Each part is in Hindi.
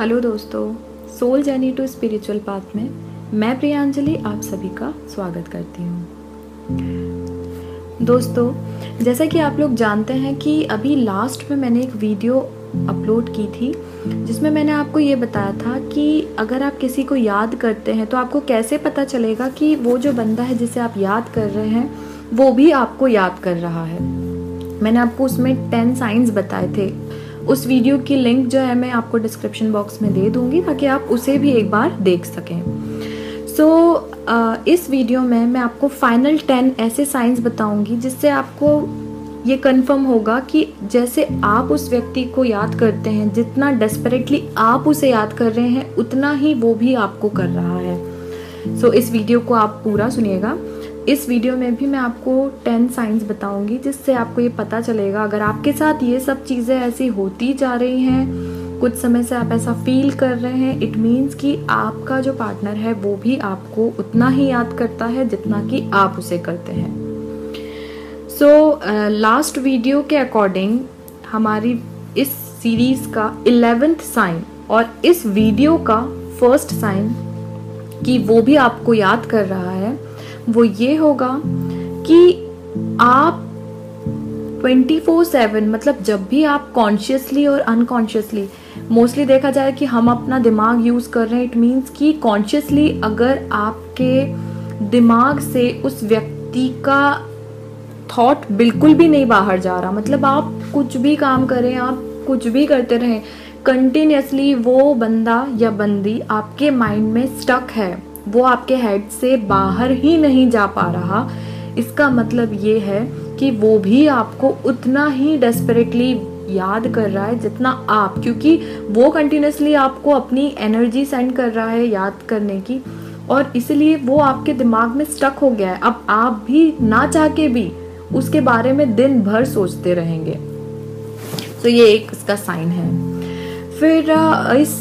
हेलो दोस्तों, soul journey to spiritual path में मैं प्रियांजलि आप सभी का स्वागत करती हूँ। दोस्तों, जैसा कि आप लोग जानते हैं कि अभी लास्ट में मैंने एक वीडियो अपलोड की थी जिसमें मैंने आपको ये बताया था कि अगर आप किसी को याद करते हैं तो आपको कैसे पता चलेगा कि वो जो बंदा है जिसे आप याद कर रहे हैं वो भी आपको याद कर रहा है। मैंने आपको उसमें 10 साइंस बताए थे। उस वीडियो की लिंक जो है मैं आपको डिस्क्रिप्शन बॉक्स में दे दूंगी ताकि आप उसे भी एक बार देख सकें। इस वीडियो में मैं आपको फाइनल 10 ऐसे साइंस बताऊंगी जिससे आपको ये कंफर्म होगा कि जैसे आप उस व्यक्ति को याद करते हैं, जितना डेस्परेटली आप उसे याद कर रहे हैं उतना ही वो भी आपको कर रहा है। इस वीडियो को आप पूरा सुनिएगा। इस वीडियो में भी मैं आपको 10 साइंस बताऊंगी जिससे आपको ये पता चलेगा अगर आपके साथ ये सब चीज़ें ऐसी होती जा रही हैं, कुछ समय से आप ऐसा फील कर रहे हैं, इट मीन्स कि आपका जो पार्टनर है वो भी आपको उतना ही याद करता है जितना कि आप उसे करते हैं। लास्ट वीडियो के अकॉर्डिंग हमारी इस सीरीज का 11th साइन और इस वीडियो का फर्स्ट साइन कि वो भी आपको याद कर रहा है वो ये होगा कि आप 24/7 मतलब जब भी आप कॉन्शियसली और अनकॉन्शियसली, मोस्टली देखा जाए कि हम अपना दिमाग यूज़ कर रहे हैं, इट मीन्स कि कॉन्शियसली अगर आपके दिमाग से उस व्यक्ति का थॉट बिल्कुल भी नहीं बाहर जा रहा, मतलब आप कुछ भी काम करें, आप कुछ भी करते रहें, कंटिन्यूसली वो बंदा या बंदी आपके माइंड में स्टक है, वो आपके हेड से बाहर ही नहीं जा पा रहा, इसका मतलब ये है कि वो भी आपको उतना ही डेस्परेटली याद कर रहा है जितना आप, क्योंकि वो कंटिन्यूसली आपको अपनी एनर्जी सेंड कर रहा है याद करने की, और इसलिए वो आपके दिमाग में स्टक हो गया है। अब आप भी ना चाह के भी उसके बारे में दिन भर सोचते रहेंगे। ये एक इसका साइन है। फिर इस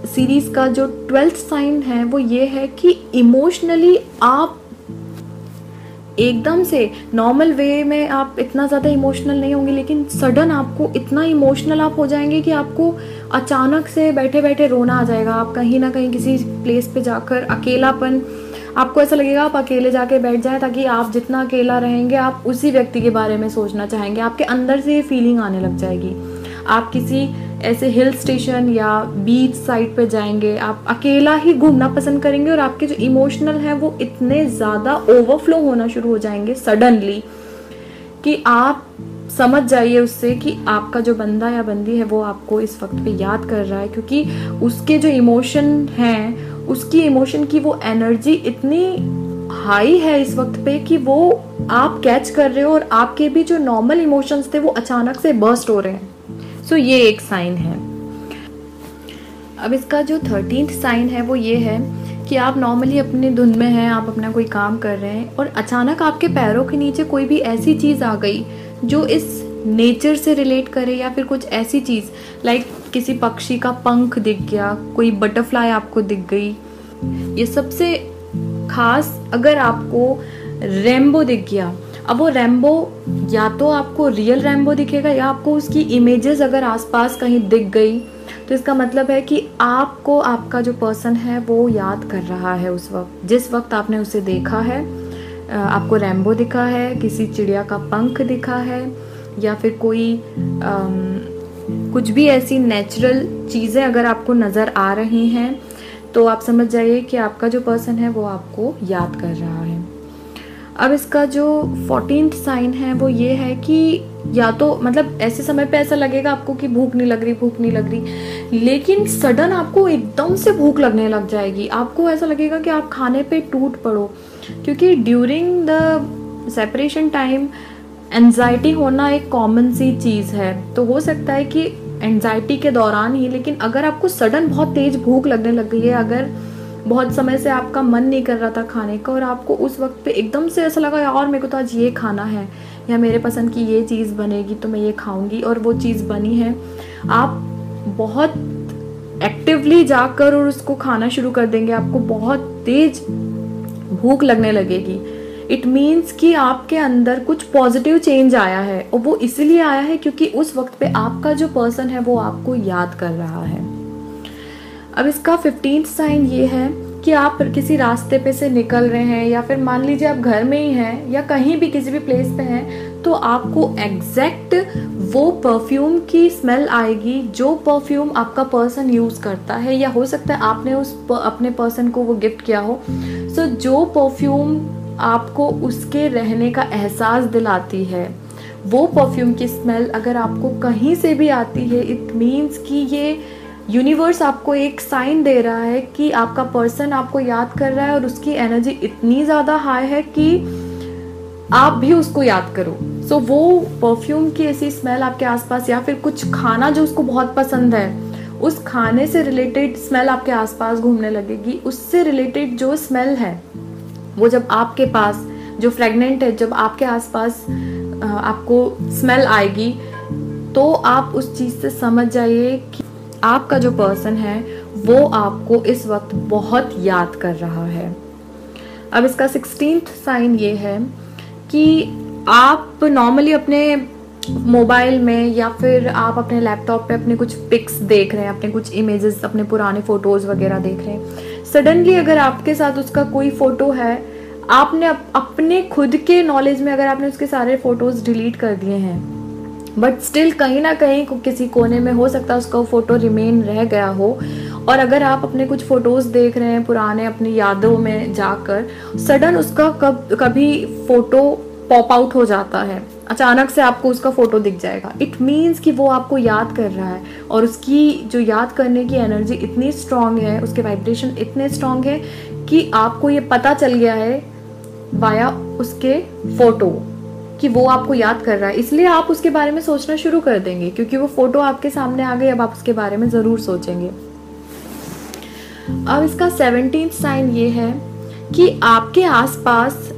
सीरीज का जो 12th साइन है वो ये है कि इमोशनली आप एकदम से नॉर्मल वे में आप इतना ज़्यादा इमोशनल नहीं होंगे, लेकिन सडन आपको इतना इमोशनल आप हो जाएंगे कि आपको अचानक से बैठे बैठे रोना आ जाएगा। आप कहीं ना कहीं किसी प्लेस पे जाकर अकेलापन, आपको ऐसा लगेगा आप अकेले जाके बैठ जाए ताकि आप जितना अकेला रहेंगे आप उसी व्यक्ति के बारे में सोचना चाहेंगे, आपके अंदर से ये फीलिंग आने लग जाएगी। आप किसी ऐसे हिल स्टेशन या बीच साइड पे जाएंगे, आप अकेला ही घूमना पसंद करेंगे और आपके जो इमोशनल है वो इतने ज़्यादा ओवरफ्लो होना शुरू हो जाएंगे सडनली कि आप समझ जाइए उससे कि आपका जो बंदा या बंदी है वो आपको इस वक्त पे याद कर रहा है, क्योंकि उसके जो इमोशन हैं, उसकी इमोशन की वो एनर्जी इतनी हाई है इस वक्त पे कि वो आप कैच कर रहे हो और आपके भी जो नॉर्मल इमोशंस थे वो अचानक से बर्स्ट हो रहे हैं। ये एक साइन है। अब इसका जो 13th साइन है वो ये है कि आप नॉर्मली अपने धुन में हैं, आप अपना कोई काम कर रहे हैं और अचानक आपके पैरों के नीचे कोई भी ऐसी चीज़ आ गई जो इस नेचर से रिलेट करे, या फिर कुछ ऐसी चीज़ लाइक किसी पक्षी का पंख दिख गया, कोई बटरफ्लाई आपको दिख गई। ये सबसे खास अगर आपको रेनबो दिख गया, अब वो रेनबो या तो आपको रियल रेनबो दिखेगा या आपको उसकी इमेजेस अगर आसपास कहीं दिख गई, तो इसका मतलब है कि आपको आपका जो पर्सन है वो याद कर रहा है उस वक्त, जिस वक्त आपने उसे देखा है। आपको रेनबो दिखा है, किसी चिड़िया का पंख दिखा है, या फिर कोई कुछ भी ऐसी नेचुरल चीज़ें अगर आपको नज़र आ रही हैं तो आप समझ जाइए कि आपका जो पर्सन है वो आपको याद कर रहा है। अब इसका जो 14th साइन है वो ये है कि या तो मतलब ऐसे समय पे ऐसा लगेगा आपको कि भूख नहीं लग रही, लेकिन सडन आपको एकदम से भूख लगने लग जाएगी। आपको ऐसा लगेगा कि आप खाने पे टूट पड़ो, क्योंकि during the separation time anxiety होना एक कॉमन सी चीज़ है। तो हो सकता है कि एंजाइटी के दौरान ही, लेकिन अगर आपको सडन बहुत तेज भूख लगने लग गई है, अगर बहुत समय से आपका मन नहीं कर रहा था खाने का और आपको उस वक्त पे एकदम से ऐसा लगा यार मेरे को तो आज ये खाना है या मेरे पसंद की ये चीज़ बनेगी तो मैं ये खाऊंगी, और वो चीज़ बनी है, आप बहुत एक्टिवली जाकर और उसको खाना शुरू कर देंगे, आपको बहुत तेज भूख लगने लगेगी। इट मीन्स कि आपके अंदर कुछ पॉजिटिव चेंज आया है, और वो इसलिए आया है क्योंकि उस वक्त पे आपका जो पर्सन है वो आपको याद कर रहा है। अब इसका 15th साइन ये है कि आप किसी रास्ते पे से निकल रहे हैं या फिर मान लीजिए आप घर में ही हैं या कहीं भी किसी भी प्लेस पे हैं, तो आपको एग्जैक्ट वो परफ्यूम की स्मेल आएगी जो परफ्यूम आपका पर्सन यूज़ करता है, या हो सकता है आपने अपने पर्सन को वो गिफ्ट किया हो। सो जो परफ्यूम आपको उसके रहने का एहसास दिलाती है, वो परफ्यूम की स्मेल अगर आपको कहीं से भी आती है, इट मीन्स कि ये यूनिवर्स आपको एक साइन दे रहा है कि आपका पर्सन आपको याद कर रहा है और उसकी एनर्जी इतनी ज़्यादा हाई है कि आप भी उसको याद करो। सो वो परफ्यूम की ऐसी स्मेल आपके आसपास, या फिर कुछ खाना जो उसको बहुत पसंद है, उस खाने से रिलेटेड स्मेल आपके आसपास घूमने लगेगी। उससे रिलेटेड जो स्मेल है वो जब आपके पास, जो फ्रेगनेंट है, जब आपके आसपास आपको स्मेल आएगी, तो आप उस चीज़ से समझ जाइए कि आपका जो पर्सन है वो आपको इस वक्त बहुत याद कर रहा है। अब इसका 16th साइन ये है कि आप नॉर्मली अपने मोबाइल में या फिर आप अपने लैपटॉप पे अपने कुछ पिक्स देख रहे हैं, अपने कुछ इमेजेस, अपने पुराने फोटोज़ वगैरह देख रहे हैं। सडनली अगर आपके साथ उसका कोई फ़ोटो है, आपने अपने खुद के नॉलेज में अगर आपने उसके सारे फ़ोटोज़ डिलीट कर दिए हैं, बट स्टिल कहीं ना कहीं किसी कोने में हो सकता है उसका फ़ोटो रिमेन रह गया हो, और अगर आप अपने कुछ फ़ोटोज़ देख रहे हैं पुराने अपनी यादों में जाकर, सडन उसका कभी फ़ोटो पॉप आउट हो जाता है, अचानक से आपको उसका फ़ोटो दिख जाएगा, इट मीन्स कि वो आपको याद कर रहा है। और उसकी जो याद करने की एनर्जी इतनी स्ट्रांग है, उसके वाइब्रेशन इतने स्ट्रांग है कि आपको ये पता चल गया है वाया उसके फ़ोटो कि वो आपको याद कर रहा है, इसलिए आप उसके बारे में सोचना शुरू कर देंगे, क्योंकि वो फोटो आपके सामने आ गई। अब आप उसके बारे में ज़रूर सोचेंगे। अब इसका 17th साइन ये है कि आपके आसपास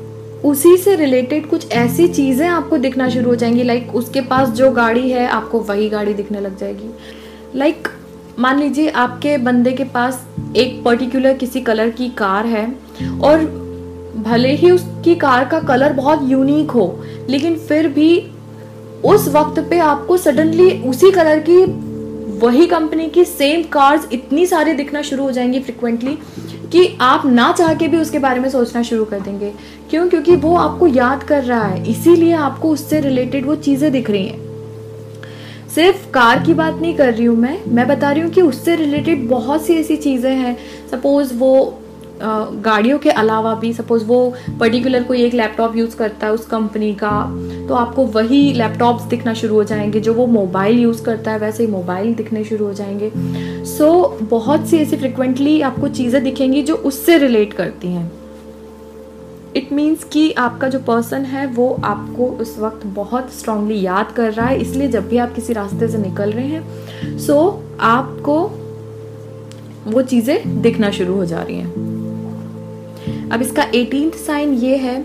उसी से रिलेटेड कुछ ऐसी चीज़ें आपको दिखना शुरू हो जाएंगी। लाइक उसके पास जो गाड़ी है आपको वही गाड़ी दिखने लग जाएगी। लाइक मान लीजिए आपके बंदे के पास एक पर्टिकुलर किसी कलर की कार है, और भले ही उसकी कार का कलर बहुत यूनिक हो, लेकिन फिर भी उस वक्त पे आपको सडनली उसी कलर की वही कंपनी की सेम कार्स इतनी सारी दिखना शुरू हो जाएंगी फ्रिक्वेंटली कि आप ना चाह के भी उसके बारे में सोचना शुरू कर देंगे। क्यों? क्योंकि वो आपको याद कर रहा है, इसीलिए आपको उससे रिलेटेड वो चीज़ें दिख रही हैं। सिर्फ कार की बात नहीं कर रही हूँ मैं बता रही हूँ कि उससे रिलेटेड बहुत सी ऐसी चीज़ें हैं। सपोज़ वो गाड़ियों के अलावा भी, सपोज वो पर्टिकुलर कोई एक लैपटॉप यूज़ करता है उस कंपनी का, तो आपको वही लैपटॉप्स दिखना शुरू हो जाएंगे। जो वो मोबाइल यूज़ करता है वैसे ही मोबाइल दिखने शुरू हो जाएंगे। सो बहुत सी ऐसी फ्रिक्वेंटली आपको चीज़ें दिखेंगी जो उससे रिलेट करती हैं। इट मीन्स कि आपका जो पर्सन है वो आपको उस वक्त बहुत स्ट्रांगली याद कर रहा है, इसलिए जब भी आप किसी रास्ते से निकल रहे हैं, सो आपको वो चीज़ें दिखना शुरू हो जा रही हैं। अब इसका 18th साइन ये है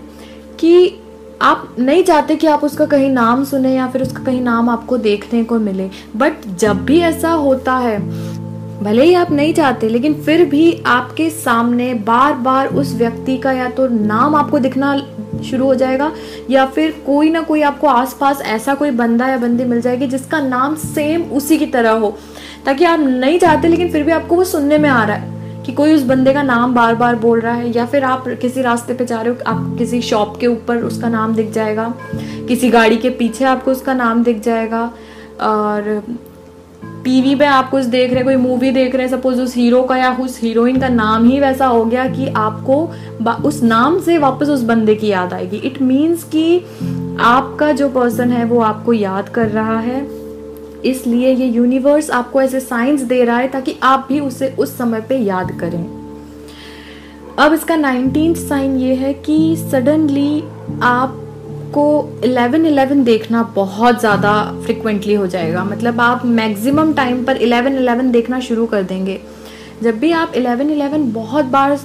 कि आप नहीं चाहते कि आप उसका कहीं नाम सुने या फिर उसका कहीं नाम आपको देखने को मिले, बट जब भी ऐसा होता है, भले ही आप नहीं चाहते, लेकिन फिर भी आपके सामने बार बार उस व्यक्ति का या तो नाम आपको दिखना शुरू हो जाएगा, या फिर कोई ना कोई आपको आसपास ऐसा कोई बंदा या बंदी मिल जाएगी जिसका नाम सेम उसी की तरह हो, ताकि आप नहीं चाहते लेकिन फिर भी आपको वो सुनने में आ रहा है कि कोई उस बंदे का नाम बार बार बोल रहा है। या फिर आप किसी रास्ते पे जा रहे हो, आप किसी शॉप के ऊपर उसका नाम दिख जाएगा, किसी गाड़ी के पीछे आपको उसका नाम दिख जाएगा, और टीवी पे आप कुछ देख रहे हैं, कोई मूवी देख रहे हैं, सपोज उस हीरो का या उस हीरोइन का नाम ही वैसा हो गया कि आपको उस नाम से वापस उस बंदे की याद आएगी। इट मीन्स कि आपका जो पर्सन है वो आपको याद कर रहा है, इसलिए ये यूनिवर्स आपको ऐसे साइंस दे रहा है ताकि आप भी उसे उस समय पे याद करें। अब इसका 19th साइन ये है कि सडनली आपको 11-11 देखना बहुत ज़्यादा फ्रिक्वेंटली हो जाएगा। मतलब आप मैक्सिमम टाइम पर 11-11 देखना शुरू कर देंगे। जब भी आप 11-11 बहुत बार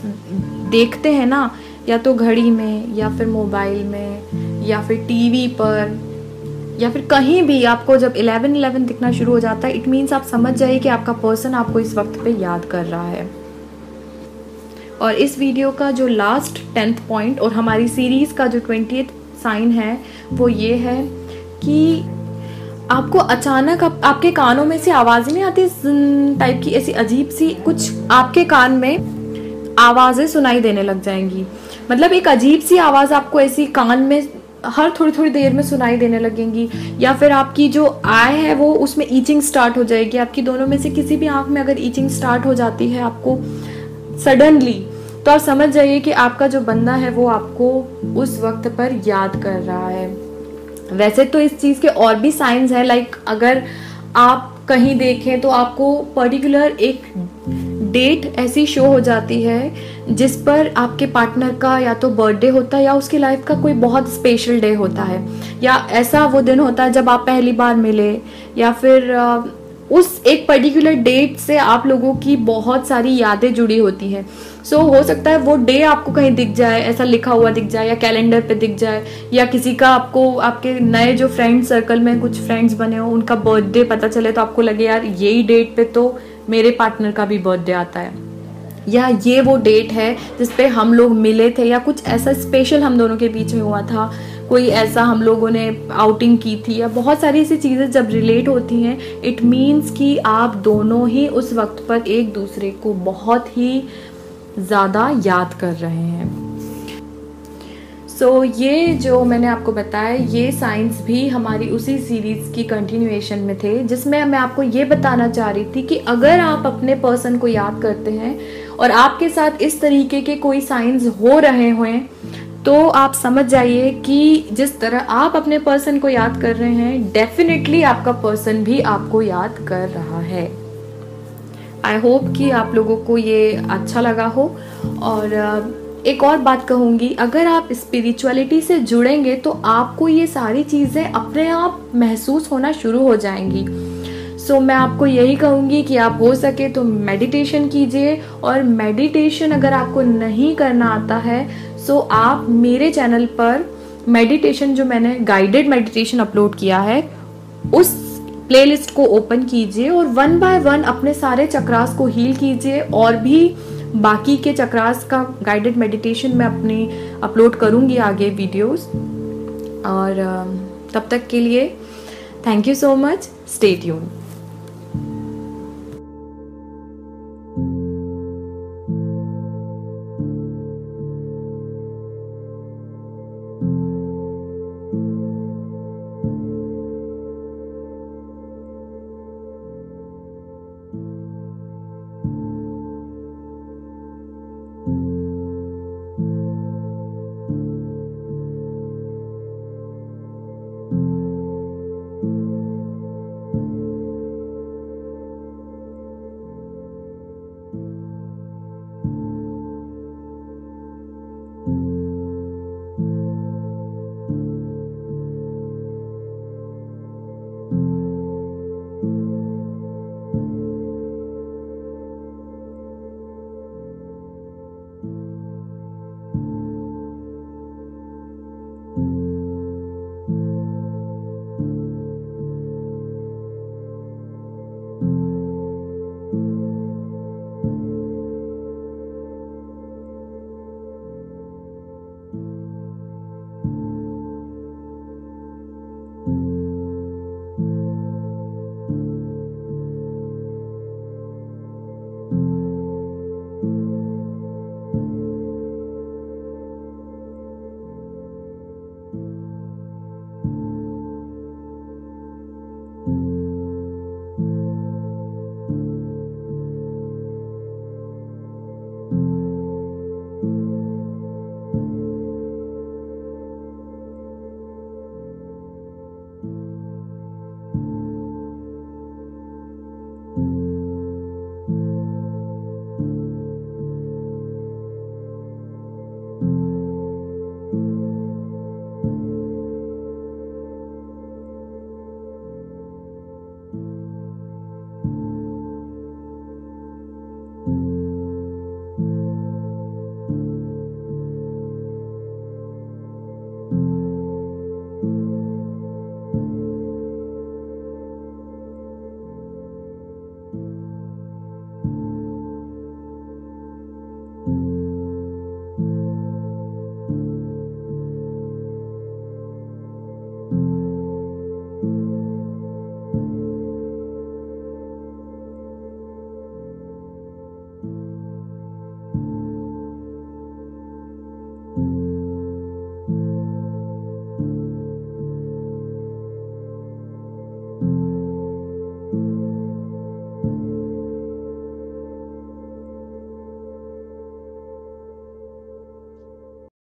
देखते हैं ना, या तो घड़ी में या फिर मोबाइल में या फिर टीवी पर या फिर कहीं भी आपको जब 11-11 दिखना शुरू हो जाता है, इट मीन्स आप समझ जाइए कि आपका पर्सन आपको इस वक्त पे याद कर रहा है। और इस वीडियो का जो लास्ट 10th पॉइंट और हमारी सीरीज़ का जो 20th साइन है वो ये है कि आपको अचानक आपके कानों में से आवाज नहीं आती टाइप की, ऐसी अजीब सी कुछ आपके कान में आवाजें सुनाई देने लग जाएंगी। मतलब एक अजीब सी आवाज आपको ऐसी कान में हर थोड़ी थोड़ी देर में सुनाई देने लगेंगी। या फिर आपकी जो आई है वो उसमें ईचिंग स्टार्ट हो जाएगी। आपकी दोनों में से किसी भी आंख में अगर ईचिंग स्टार्ट हो जाती है आपको सडनली, तो आप समझ जाइए कि आपका जो बंदा है वो आपको उस वक्त पर याद कर रहा है। वैसे तो इस चीज के और भी साइंस हैं, लाइक अगर आप कहीं देखें तो आपको पर्टिकुलर एक डेट ऐसी शो हो जाती है जिस पर आपके पार्टनर का या तो बर्थडे होता है या उसकी लाइफ का कोई बहुत स्पेशल डे होता है, या ऐसा वो दिन होता है जब आप पहली बार मिले, या फिर उस एक पर्टिकुलर डेट से आप लोगों की बहुत सारी यादें जुड़ी होती हैं। सो हो सकता है वो डे आपको कहीं दिख जाए, ऐसा लिखा हुआ दिख जाए, या कैलेंडर पे दिख जाए, या किसी का आपको आपके नए जो फ्रेंड सर्कल में कुछ फ्रेंड्स बने हो उनका बर्थडे पता चले तो आपको लगे यार यही डेट पे तो मेरे पार्टनर का भी बर्थडे आता है, या ये वो डेट है जिसपे हम लोग मिले थे, या कुछ ऐसा स्पेशल हम दोनों के बीच में हुआ था, कोई ऐसा हम लोगों ने आउटिंग की थी, या बहुत सारी ऐसी चीज़ें जब रिलेट होती हैं इट मीन्स कि आप दोनों ही उस वक्त पर एक दूसरे को बहुत ही ज़्यादा याद कर रहे हैं। सो ये जो मैंने आपको बताया ये साइंस भी हमारी उसी सीरीज़ की कंटिन्यूएशन में थे, जिसमें मैं आपको ये बताना चाह रही थी कि अगर आप अपने पर्सन को याद करते हैं और आपके साथ इस तरीके के कोई साइंस हो रहे हुए तो आप समझ जाइए कि जिस तरह आप अपने पर्सन को याद कर रहे हैं डेफिनेटली आपका पर्सन भी आपको याद कर रहा है। आई होप कि आप लोगों को ये अच्छा लगा हो। और एक और बात कहूँगी, अगर आप स्पिरिचुअलिटी से जुड़ेंगे तो आपको ये सारी चीज़ें अपने आप महसूस होना शुरू हो जाएंगी। सो मैं आपको यही कहूँगी कि आप हो सके तो मेडिटेशन कीजिए, और मेडिटेशन अगर आपको नहीं करना आता है सो आप मेरे चैनल पर मेडिटेशन जो मैंने गाइडेड मेडिटेशन अपलोड किया है उस प्लेलिस्ट को ओपन कीजिए और 1 बाय 1 अपने सारे चक्रास को हील कीजिए। और भी बाकी के चक्रास का गाइडेड मेडिटेशन मैं अपने अपलोड करूँगी आगे वीडियोस। और तब तक के लिए thank you so much, stay tuned.